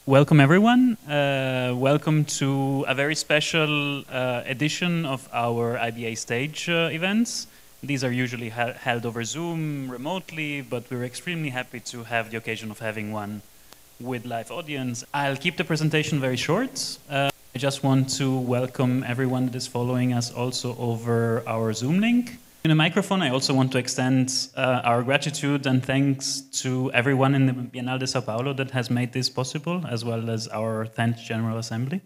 Welcome everyone. Welcome to a very special edition of our IBA stage events. These are usually held over Zoom remotely, but we're extremely happy to have the occasion of having one with live audience. I'll keep the presentation very short. I just want to welcome everyone that is following us also over our Zoom link. In a microphone, I also want to extend our gratitude and thanks to everyone in the Bienal de Sao Paulo that has made this possible, as well as our 10th General Assembly.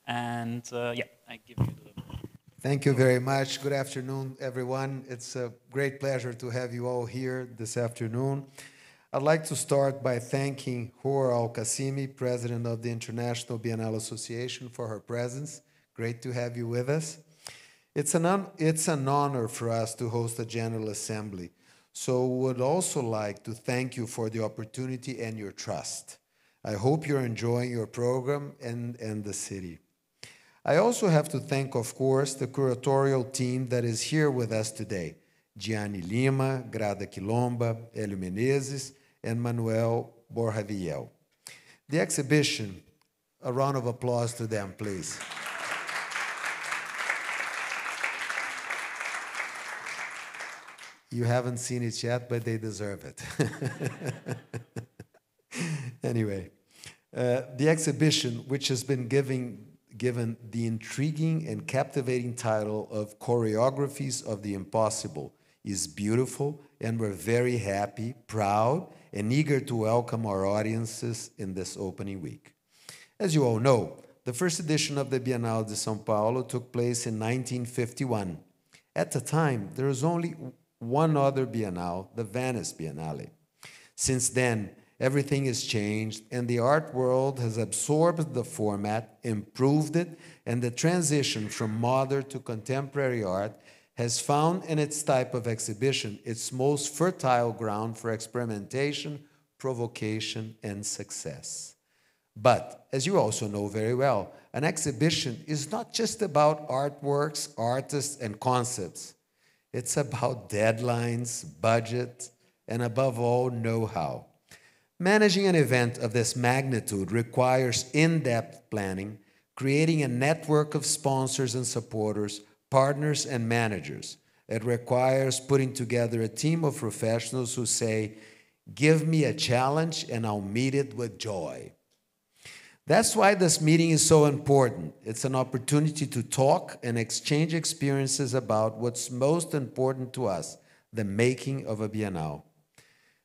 And yeah, I give you the... Thank you very much. Good afternoon, everyone. It's a great pleasure to have you all here this afternoon. I'd like to start by thanking Hor Al-Qassimi, President of the International Bienal Association, for her presence. Great to have you with us. It's an honor for us to host a General Assembly, so would also like to thank you for the opportunity and your trust. I hope you're enjoying your program and the city. I also have to thank, of course, the curatorial team that is here with us today, Diane Lima, Grada Kilomba, Hélio Menezes, and Manuel, Borja, Villel. The exhibition, a round of applause to them, please. You haven't seen it yet, but they deserve it. Anyway, the exhibition, which has been given the intriguing and captivating title of Choreographies of the Impossible, is beautiful, and we're very happy, proud, and eager to welcome our audiences in this opening week. As you all know, the first edition of the Bienal de Sao Paulo took place in 1951. At the time, there was only one other Biennale, the Venice Biennale. Since then, everything has changed, and the art world has absorbed the format, improved it, and the transition from modern to contemporary art has found in its type of exhibition its most fertile ground for experimentation, provocation, and success. But, as you also know very well, an exhibition is not just about artworks, artists, and concepts. It's about deadlines, budget, and above all, know-how. Managing an event of this magnitude requires in-depth planning, creating a network of sponsors and supporters, partners and managers. It requires putting together a team of professionals who say, "Give me a challenge and I'll meet it with joy." That's why this meeting is so important. It's an opportunity to talk and exchange experiences about what's most important to us, the making of a Bienal.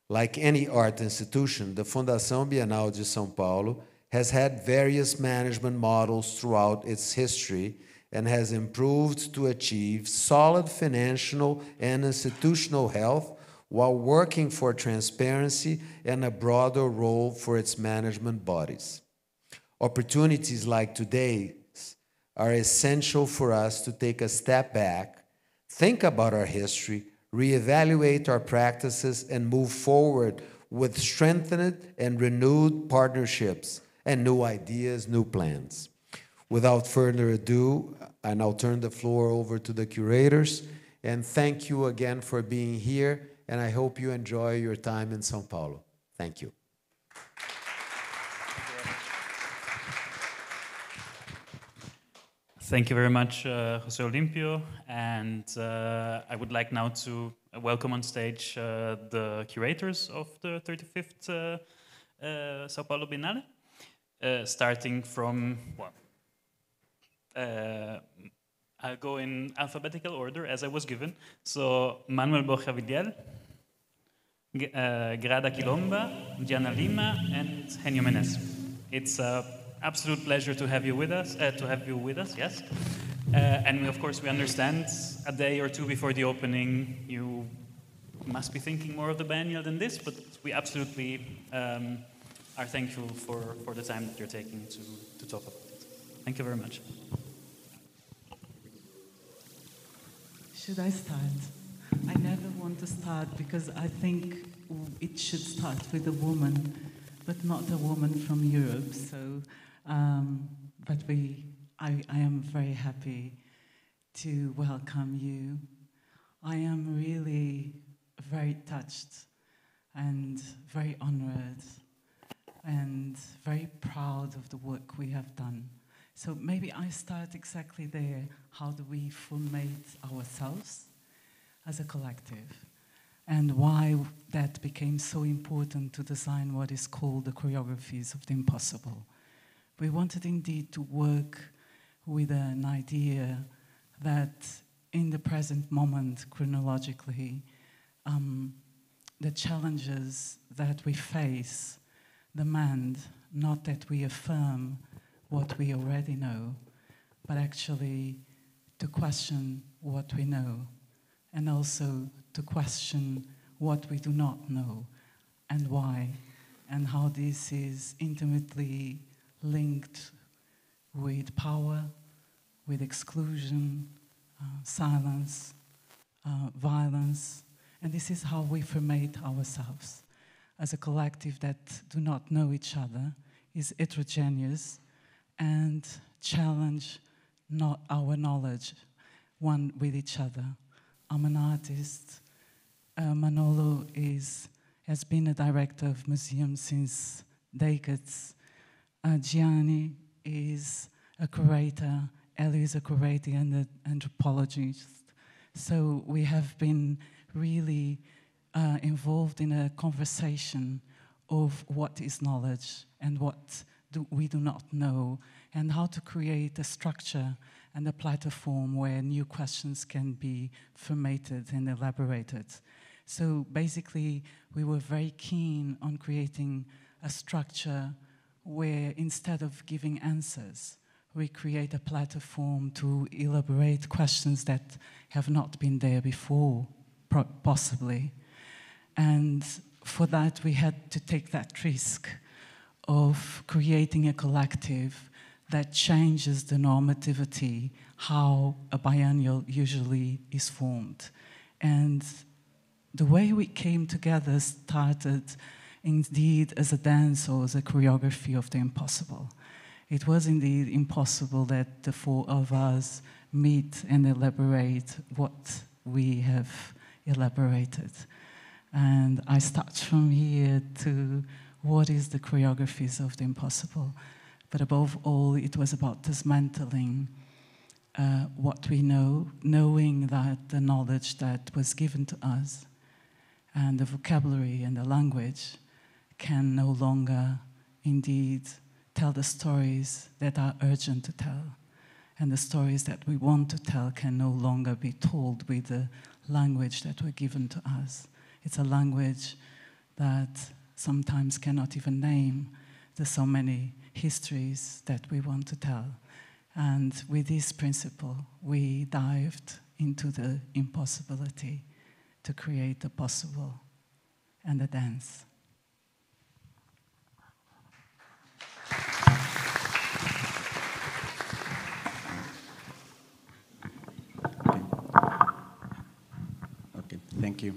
Like any art institution, the Fundação Bienal de Sao Paulo has had various management models throughout its history and has improved to achieve solid financial and institutional health while working for transparency and a broader role for its management bodies. Opportunities like today's are essential for us to take a step back, think about our history, reevaluate our practices, and move forward with strengthened and renewed partnerships and new ideas, new plans. Without further ado, and I'll turn the floor over to the curators, and thank you again for being here, and I hope you enjoy your time in Sao Paulo. Thank you. Thank you very much, José Olympio, and I would like now to welcome on stage the curators of the 35th Sao Paulo Biennale, starting from, well, I'll go in alphabetical order as I was given. So, Manuel, Borja, Villel, Grada Kilomba, Diane Lima, and Hélio Menezes. It's absolute pleasure to have you with us. Yes. And of course, we understand a day or two before the opening, you must be thinking more of the Biennial than this, but we absolutely are thankful for the time that you're taking to talk about it. Thank you very much. Should I start? I never want to start because I think it should start with a woman, but not a woman from Europe. So, but I am very happy to welcome you. I am really very touched and very honored and very proud of the work we have done. So maybe I start exactly there. How do we formate ourselves as a collective? And why that became so important to design what is called the choreographies of the impossible. We wanted indeed to work with an idea that in the present moment, chronologically, the challenges that we face demand not that we affirm what we already know, but actually to question what we know, and also to question what we do not know, and why, and how this is intimately linked with power, with exclusion, silence, violence, and this is how we formate ourselves as a collective that do not know each other, is heterogeneous, and challenge not our knowledge one with each other. I'm an artist. Manolo has been a director of museums since decades. Diane is a curator. Hélio is a curator and an anthropologist. So we have been really involved in a conversation of what is knowledge and what we do not know, and how to create a structure and a platform where new questions can be formated and elaborated. So basically, we were very keen on creating a structure where instead of giving answers, we create a platform to elaborate questions that have not been there before, possibly. And for that, we had to take that risk of creating a collective that changes the normativity, how a biennial usually is formed. And the way we came together started indeed as a dance or as a choreography of the impossible. It was indeed impossible that the four of us meet and elaborate what we have elaborated. And I start from here to what is the choreographies of the impossible. But above all, it was about dismantling what we know, knowing that the knowledge that was given to us and the vocabulary and the language can no longer indeed tell the stories that are urgent to tell. And the stories that we want to tell can no longer be told with the language that were given to us. It's a language that sometimes cannot even name the so many histories that we want to tell. And with this principle, we dived into the impossibility to create the possible and the dance. Okay, thank you.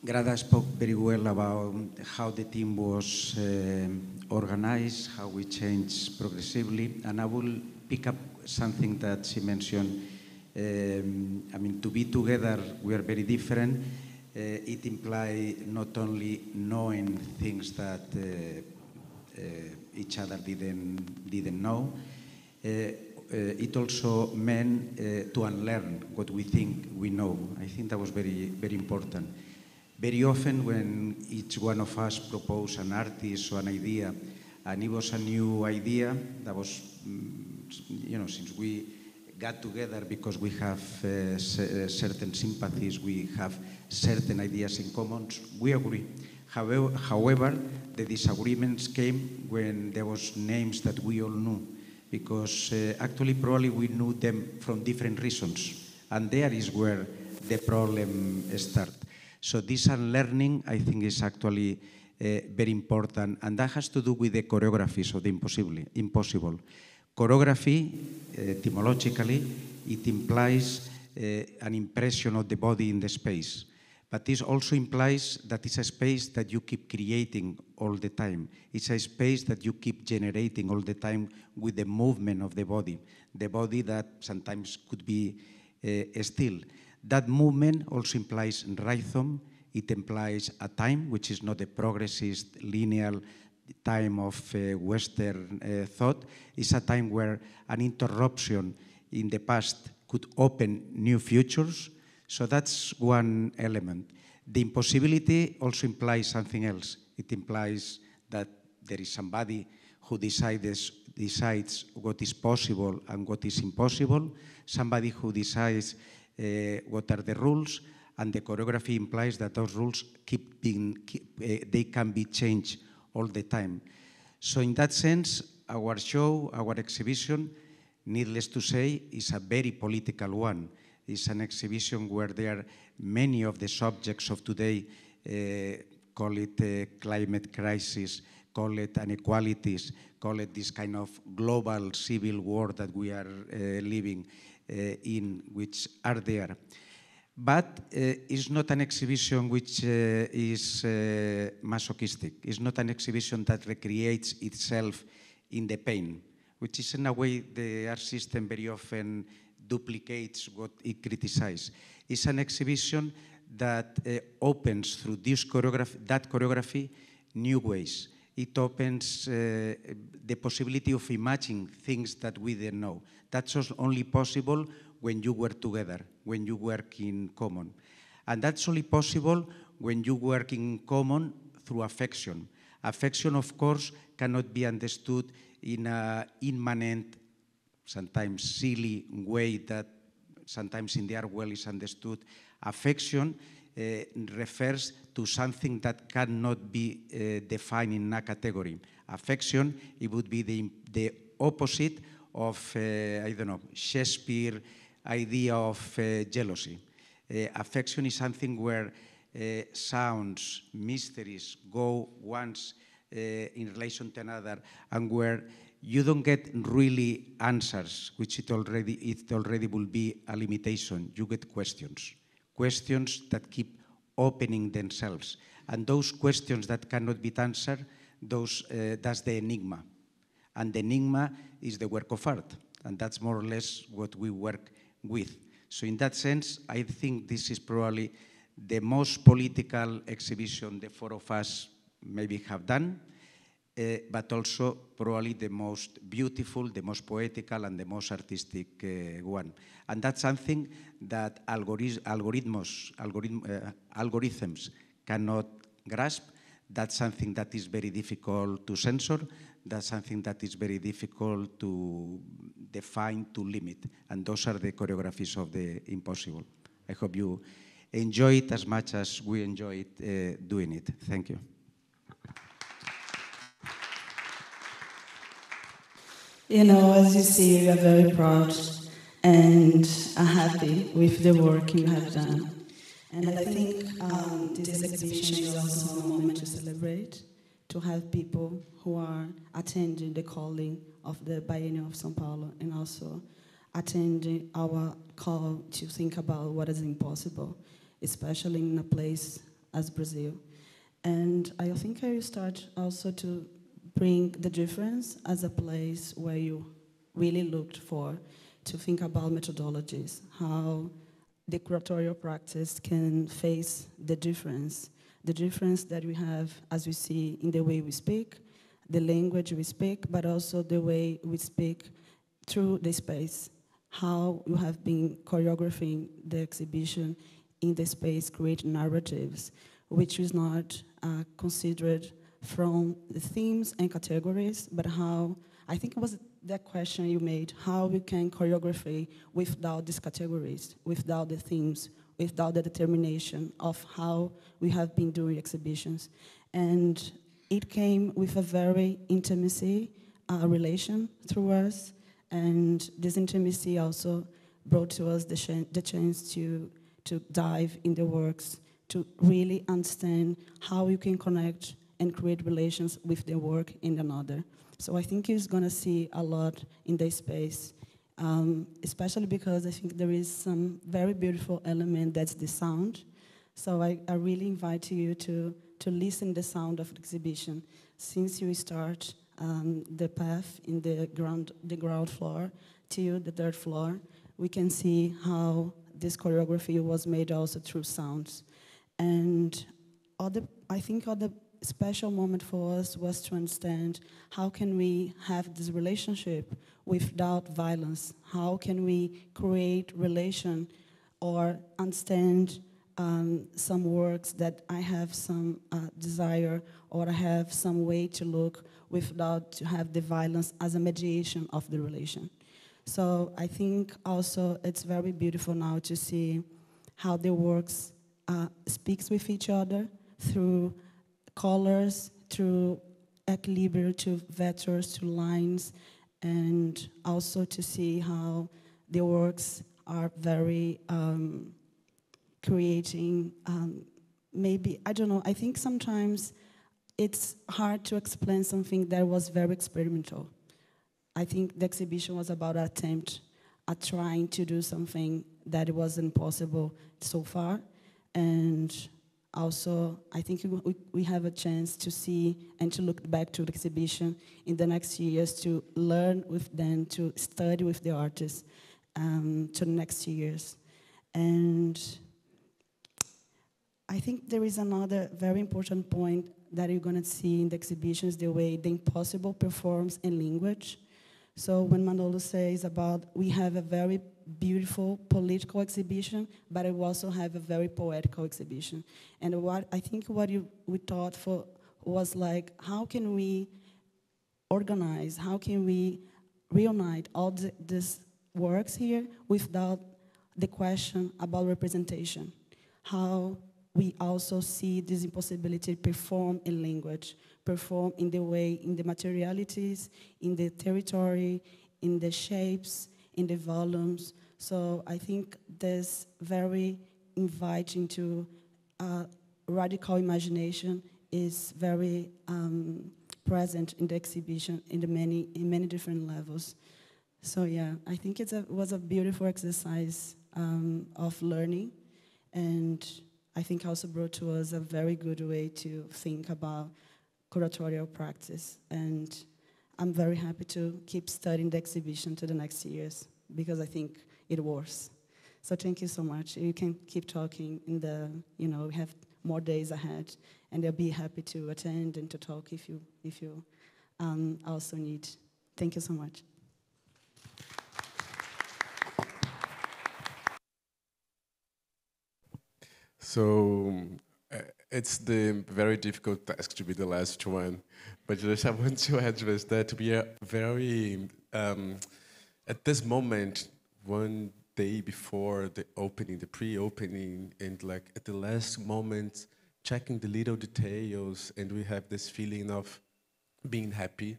Grada spoke very well about how the team was organized, how we changed progressively, and I will pick up something that she mentioned. I mean, to be together, we are very different. It implies not only knowing things that each other didn't know, it also meant to unlearn what we think we know. I think that was very, very important. Very often when each one of us proposed an artist or an idea, and it was a new idea, that was, since we got together because we have certain sympathies, we have certain ideas in common, we agree. However, the disagreements came when there was names that we all knew, because actually probably we knew them from different reasons, and there is where the problem starts. So this unlearning, I think, is actually very important, and that has to do with the choreographies of the impossible. Choreography, etymologically, it implies an impression of the body in the space, but this also implies that it's a space that you keep creating all the time. It's a space that you keep generating all the time with the movement of the body that sometimes could be still. That movement also implies rhythm, It implies a time which is not a progressist, linear time of Western thought. It's a time where an interruption in the past could open new futures. So that's one element. The impossibility also implies something else. It implies that there is somebody who decides what is possible and what is impossible, somebody who decides what are the rules, and the choreography implies that those rules they can be changed all the time. So in that sense, our show, our exhibition, needless to say, is a very political one. It's an exhibition where there are many of the subjects of today, call it climate crisis, call it inequalities, call it this kind of global civil war that we are living in, which are there. But it's not an exhibition which is masochistic. It's not an exhibition that recreates itself in the pain, which is in a way the art system very often duplicates what it criticizes. It's an exhibition that opens through this choreography new ways. It opens the possibility of imagining things that we didn't know. That's only possible when you work together, when you work in common. And that's only possible when you work in common through affection. Affection, of course, cannot be understood in an immanent, sometimes silly way that sometimes in the art world is understood. Affection refers to something that cannot be defined in a category. Affection, it would be the opposite of, I don't know, Shakespeare idea of jealousy. Affection is something where sounds, mysteries go once in relation to another, and where you don't get really answers, which it already will be a limitation. You get questions that keep opening themselves. And those questions that cannot be answered, that's the enigma. And the enigma is the work of art. And that's more or less what we work with. So in that sense, I think this is probably the most political exhibition the four of us maybe have done, but also probably the most beautiful, the most poetical, and the most artistic one. And that's something that algorithms cannot grasp. That's something that is very difficult to censor. That's something that is very difficult to define, to limit. And those are the choreographies of the impossible. I hope you enjoy it as much as we enjoyed doing it. Thank you. You know, as you see, we are very proud and are happy with the work you have done. And I think this exhibition is also a moment to celebrate, to have people who are attending the calling of the Biennial of Sao Paulo and also attending our call to think about what is impossible, especially in a place as Brazil. And I think I will start also to bring the difference as a place where you really looked for to think about methodologies, how the curatorial practice can face the difference that we have, as we see in the way we speak, the language we speak, but also the way we speak through the space, how you have been choreographing the exhibition in the space, create narratives, which is not considered from the themes and categories, but how, I think it was that question you made, how we can choreography without these categories, without the themes, without the determination of how we have been doing exhibitions. And it came with a very intimacy relation through us, and this intimacy also brought to us the chance to dive in the works, to really understand how you can connect and create relations with the work in another. So I think you're going to see a lot in this space, especially because I think there is some very beautiful element that's the sound. So I really invite you to listen the sound of the exhibition. Since you start the path in the ground floor to the third floor, we can see how this choreography was made also through sounds. And I think other special moment for us was to understand how can we have this relationship without violence? How can we create relation or understand some works that I have some desire or I have some way to look without to have the violence as a mediation of the relation. So I think also it's very beautiful now to see how the works speaks with each other through colors, through equilibrium, to vectors, to lines, and also to see how the works are very creating, maybe, I don't know, I think sometimes it's hard to explain something that was very experimental. I think the exhibition was about an attempt at trying to do something that wasn't possible so far. And also, I think we have a chance to see and to look back to the exhibition in the next years, to learn with them, to study with the artists to the next years. And I think there is another very important point that you're going to see in the exhibition is the way the impossible performs in language. So when Manolo says about we have a very beautiful political exhibition, but we also have a very poetical exhibition. And what I think what we thought for was like, how can we organize, how can we reunite all these works here without the question about representation? How we also see this impossibility to perform in language, perform in the way, in the materialities, in the territory, in the shapes, in the volumes. So I think this very inviting to radical imagination is very present in the exhibition in many different levels. So yeah, I think it was a beautiful exercise of learning, and I think also brought to us a very good way to think about curatorial practice. And I'm very happy to keep studying the exhibition to the next years because I think it works. So thank you so much. You can keep talking in the, we have more days ahead, and I'll be happy to attend and to talk if you also need. Thank you so much. So it's the very difficult task to be the last one, but just I want to address that we are very, at this moment, one day before the opening, the pre-opening, and like at the last moment, checking the little details, and we have this feeling of being happy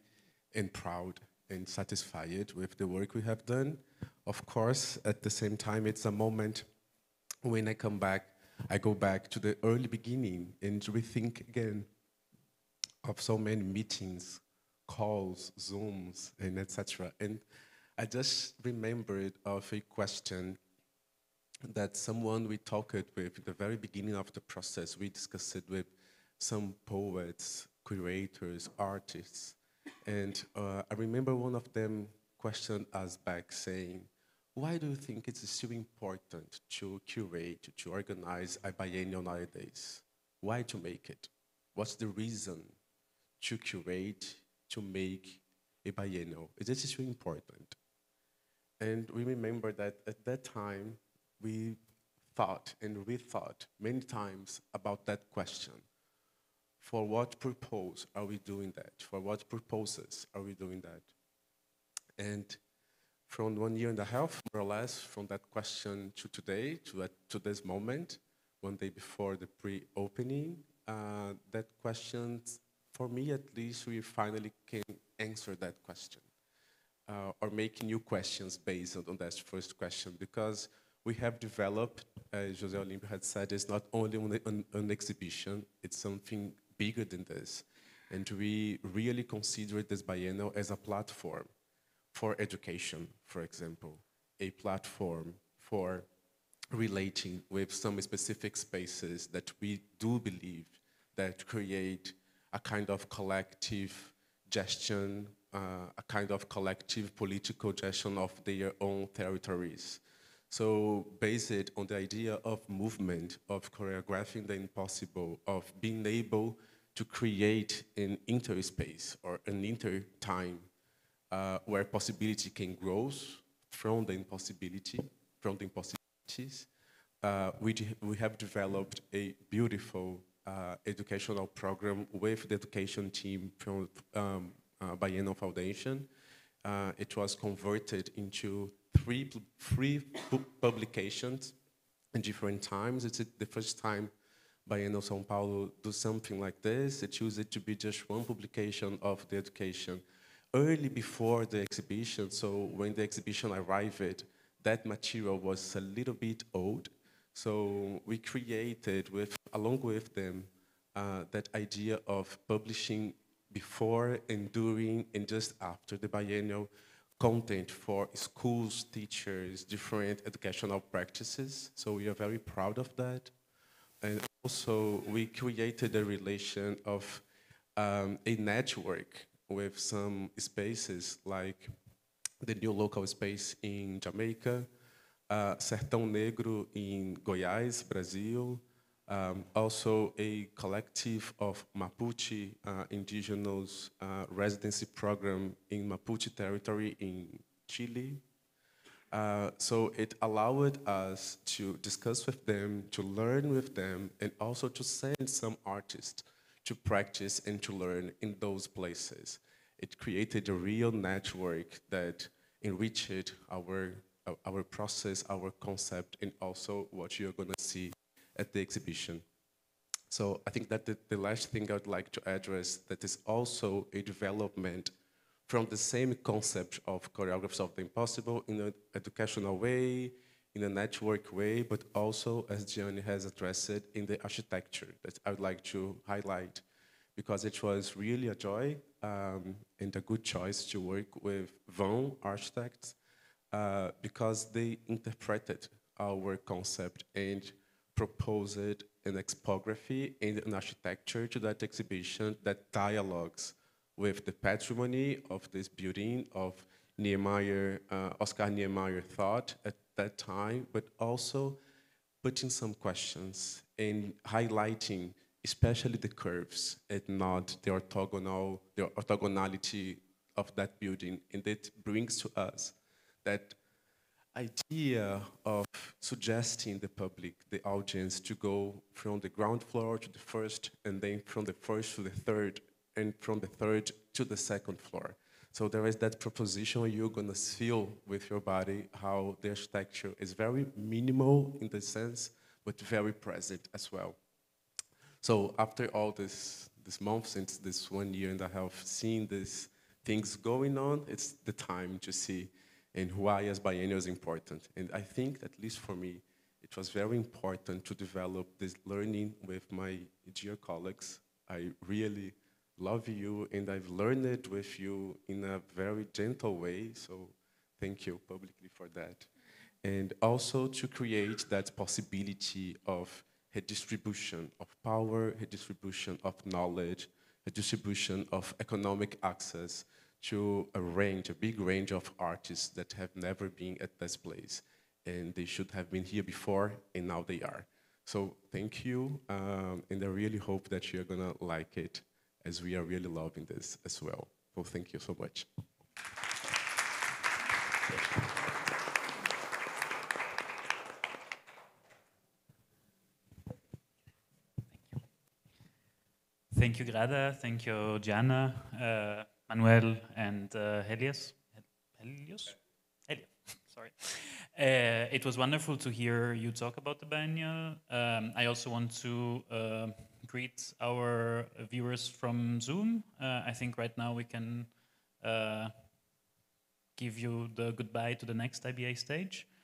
and proud and satisfied with the work we have done. Of course, at the same time, it's a moment when I go back to the early beginning and rethink again of so many meetings, calls, Zooms, and etc. And I just remembered of a question that someone we talked with at the very beginning of the process. We discussed it with some poets, curators, artists. And I remember one of them questioned us back saying, why do you think it's still important to curate, to organize a biennial nowadays? Why to make it? What's the reason to curate, to make a biennial? Is it still important? And we remember that at that time, we thought and rethought many times about that question. For what purpose are we doing that? For what purposes are we doing that? And from 1.5 years, more or less, from that question to today, to this moment, one day before the pre-opening, that question, for me at least, we finally can answer that question. Or make new questions based on that first question, because we have developed, as José Olympio had said, it's not only an exhibition, it's something bigger than this. And we really consider this biennial as a platform for education, for example, a platform for relating with some specific spaces that we do believe that create a kind of collective gestion, a kind of collective political gestion of their own territories. So based on the idea of movement, of choreographing the impossible, of being able to create an interspace or an inter-time where possibility can grow from the impossibility, from the impossibilities, we have developed a beautiful educational program with the education team from Biennial Foundation. It was converted into three publications in different times. It's the first time Bienal de Sao Paulo do something like this. It used to be just one publication of the education early before the exhibition. So when the exhibition arrived, that material was a little bit old. So we created, along with them, that idea of publishing before and during and just after the biennial content for schools, teachers, different educational practices. So we are very proud of that. And also we created a relation of a network with some spaces like the new local space in Jamaica, Sertão Negro in Goiás, Brazil, also a collective of Mapuche indigenous residency program in Mapuche territory in Chile. So it allowed us to discuss with them, to learn with them, and also to send some artists to practice and to learn in those places. It created a real network that enriched our process, our concept, and also what you're going to see at the exhibition. So I think that the last thing I'd like to address that is also a development from the same concept of choreographers of the impossible in an educational way, in a network way, but also, as Diane has addressed it, in the architecture that I would like to highlight, because it was really a joy and a good choice to work with Vão architects, because they interpreted our concept and proposed an expography and an architecture to that exhibition that dialogues with the patrimony of this building, of Niemeyer, Oscar Niemeyer thought at that time, but also putting some questions and highlighting especially the curves and not the orthogonality of that building. And it brings to us that idea of suggesting the public, the audience, to go from the ground floor to the first, and then from the first to the third, and from the third to the second floor. So there is that proposition where you're going to feel with your body how the architecture is very minimal in the sense, but very present as well. So after all this month, since this 1 year and a half, seeing these things going on, it's the time to see and why as biennial is important. And I think, at least for me, it was very important to develop this learning with my dear colleagues. I really love you, and I've learned it with you in a very gentle way, so thank you publicly for that. And also to create that possibility of a distribution of power, a distribution of knowledge, a distribution of economic access to a big range of artists that have never been at this place. And they should have been here before, and now they are. So thank you, and I really hope that you're gonna like it, as we are really loving this as well. So thank you so much. Thank you, Grada. Thank you, Diane, Manuel, and Helios. Hélio, sorry. It was wonderful to hear you talk about the Biennial. I also want to greet our viewers from Zoom. I think right now we can give you the goodbye to the next IBA stage.